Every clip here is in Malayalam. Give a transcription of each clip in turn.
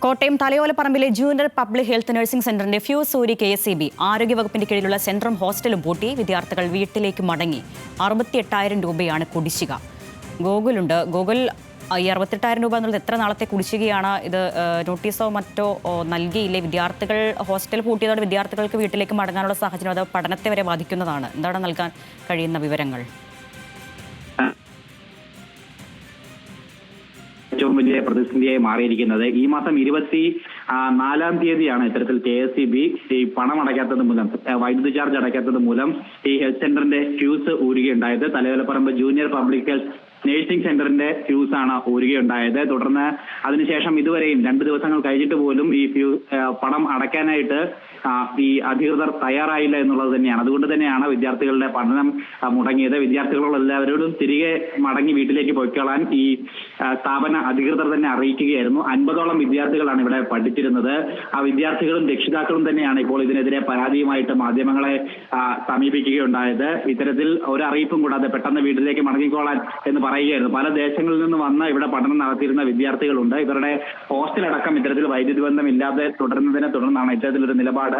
കോട്ടയം തലയോലപ്പറമ്പിലെ ജൂനിയർ പബ്ലിക് ഹെൽത്ത് നഴ്സിംഗ് സെന്ററിന്റെ ഫ്യൂസ് ഊരി KSEB. ആരോഗ്യവകുപ്പിന്റെ കീഴിലുള്ള സെന്ററും ഹോസ്റ്റലും പൂട്ടി. വിദ്യാർത്ഥികൾ വീട്ടിലേക്ക് മടങ്ങി. 68,000 രൂപയാണ് കുടിശ്ശിക. ഗോകുലുണ്ട്. ഗോകുൽ, ഈ 68,000 രൂപ എന്നുള്ളത് എത്ര നാളത്തെ കുടിശ്ശികയാണ്? ഇത് നോട്ടീസോ മറ്റോ നൽകിയില്ലേ? വിദ്യാർത്ഥികൾ ഹോസ്റ്റൽ പൂട്ടിയതോടെ വിദ്യാർത്ഥികൾക്ക് വീട്ടിലേക്ക് മടങ്ങാനുള്ള സാഹചര്യം അത് പഠനത്തെ വരെ ബാധിക്കുന്നതാണ്. എന്താണ് നൽകാൻ കഴിയുന്ന വിവരങ്ങൾ? ഏറ്റവും വലിയ പ്രതിസന്ധിയായി മാറിയിരിക്കുന്നത് ഈ മാസം 24-ാം തീയതിയാണ് ഇത്തരത്തിൽ KSEB ഈ പണം അടയ്ക്കാത്തത് മൂലം, വൈദ്യുതി ചാർജ് അടയ്ക്കാത്തത് മൂലം ഈ ഹെൽത്ത് സെന്ററിന്റെ ഫ്യൂസ് ഊരുകയുണ്ടായത്. Thalayolaparambu junior public health nursing സെന്ററിന്റെ ഫ്യൂസ് ആണ് ഊരുകയുണ്ടായത്. തുടർന്ന് അതിനുശേഷം ഇതുവരെയും 2 ദിവസങ്ങൾ കഴിഞ്ഞിട്ട് പോലും ഈ പണം അടയ്ക്കാനായിട്ട് ഈ അധികൃതർ തയ്യാറായില്ല എന്നുള്ളത് തന്നെയാണ്. അതുകൊണ്ട് തന്നെയാണ് വിദ്യാർത്ഥികളുടെ പഠനം മുടങ്ങിയത്. വിദ്യാർത്ഥികളെല്ലാവരോടും തിരികെ മടങ്ങി വീട്ടിലേക്ക് പോയിക്കൊള്ളാൻ ഈ സ്ഥാപന അധികൃതർ തന്നെ അറിയിക്കുകയായിരുന്നു. 50ഓളം വിദ്യാർത്ഥികളാണ് ഇവിടെ പഠിച്ചിരുന്നത്. ആ വിദ്യാർത്ഥികളും രക്ഷിതാക്കളും തന്നെയാണ് ഇപ്പോൾ ഇതിനെതിരെ പരാതിയുമായിട്ട് മാധ്യമങ്ങളെ സമീപിക്കുകയുണ്ടായത്. ഇത്തരത്തിൽ ഒരു അറിയിപ്പും കൂടാതെ പെട്ടെന്ന് വീട്ടിലേക്ക് മടങ്ങിക്കോളാൻ എന്ന് പറയുകയായിരുന്നു. പല ദേശങ്ങളിൽ നിന്ന് വന്ന് ഇവിടെ പഠനം നടത്തിയിരുന്ന വിദ്യാർത്ഥികളുണ്ട്. ഇവരുടെ ഹോസ്റ്റലടക്കം ഇത്തരത്തിൽ വൈദ്യുതി ബന്ധമില്ലാതെ തുടരുന്നതിനെ തുടർന്നാണ് ഇത്തരത്തിലൊരു നിലപാട്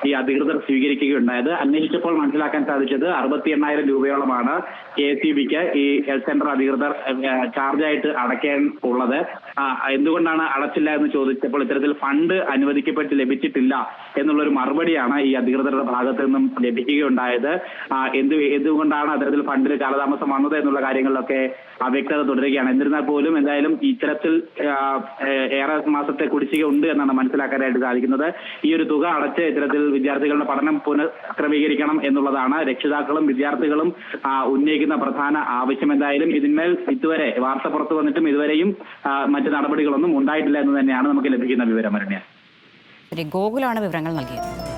ഈ അധികൃതർ സ്വീകരിക്കുകയുണ്ടായത്. അന്വേഷിച്ചപ്പോൾ മനസ്സിലാക്കാൻ സാധിച്ചത് 68,000 രൂപയോളമാണ് KSEBക്ക് ഈ ഹെൽത്ത് സെന്റർ അധികൃതർ ചാർജായിട്ട് അടയ്ക്കാൻ ഉള്ളത്. എന്തുകൊണ്ടാണ് അടച്ചില്ല എന്ന് ചോദിച്ചപ്പോൾ ഇത്തരത്തിൽ ഫണ്ട് അനുവദിക്കപ്പെട്ട് ലഭിച്ചിട്ടില്ല എന്നുള്ളൊരു മറുപടിയാണ് ഈ അധികൃതരുടെ ഭാഗത്ത് നിന്നും ലഭിക്കുകയുണ്ടായത്. എന്തുകൊണ്ടാണ് അത്തരത്തിൽ ഫണ്ടിൽ കാലതാമസം വന്നത് എന്നുള്ള കാര്യങ്ങളിലൊക്കെ അവ്യക്തത തുടരുകയാണ്. എന്നിരുന്നാൽ പോലും എന്തായാലും ഇത്തരത്തിൽ ഏറെ മാസത്തെ കുടിശ്ശിക ഉണ്ട് എന്നാണ് മനസ്സിലാക്കാനായിട്ട് സാധിക്കുന്നത്. ഈ ഒരു തുക അടച്ച് ഇത്തരത്തിൽ വിദ്യാർത്ഥികളുടെ പഠനം പുനഃക്രമീകരിക്കണം എന്നുള്ളതാണ് രക്ഷിതാക്കളും വിദ്യാർത്ഥികളും ഉന്നയിക്കുന്ന പ്രധാന ആവശ്യം. എന്തായാലും ഇതിന്മേൽ ഇതുവരെ വാർത്ത പുറത്തു വന്നിട്ടും ഇതുവരെയും മറ്റ് നടപടികളൊന്നും ഉണ്ടായിട്ടില്ല എന്ന് തന്നെയാണ് നമുക്ക് ലഭിക്കുന്ന വിവരം. ഗോകുലാണ് വിവരങ്ങൾ നൽകിയത്.